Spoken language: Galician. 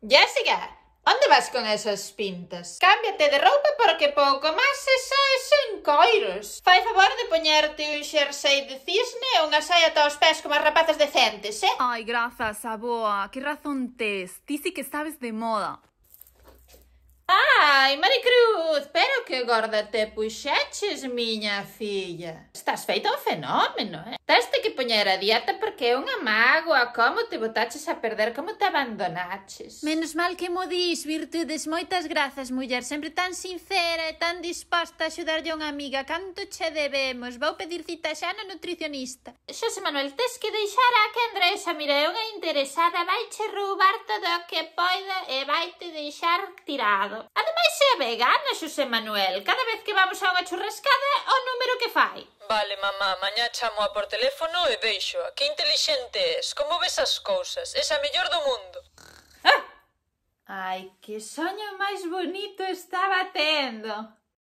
Jessica, onde vas con esas pintas? Cámbiate de roupa porque pouco máis e saes sen coiros. Fai favor de poñerte un xersei de cisne e unha saia ata os pés como as rapazas decentes, Ai, grazas, aboa, que razón tes, ti si que sabes de moda. Ai, Maricruz, pero que gorda te puxeches, miña filla. Estás feita un fenómeno, Teste que poñer a dieta porque é unha mágoa. Como te botaches a perder, como te abandonaches. Menos mal que mo dis, Virtudes, moitas grazas, muller, sempre tan sincera e tan disposta a axudarlle a unha amiga. Canto che debemos? Vou pedir cita xa no nutricionista. Xosé Manuel, tes que deixar a que Andresa, mira, é unha interesada, vaiche roubar todo o que poida e vaite deixar tirado. Ademais é vegana, Xosé Manuel. Cada vez que vamos a unha churrascada, o número que fai. Vale, mamá, mañá chamoa por teléfono e deixoa. Que intelixente es, como ves as cousas, es a mellor do mundo. Ai, que soño máis bonito estaba tendo.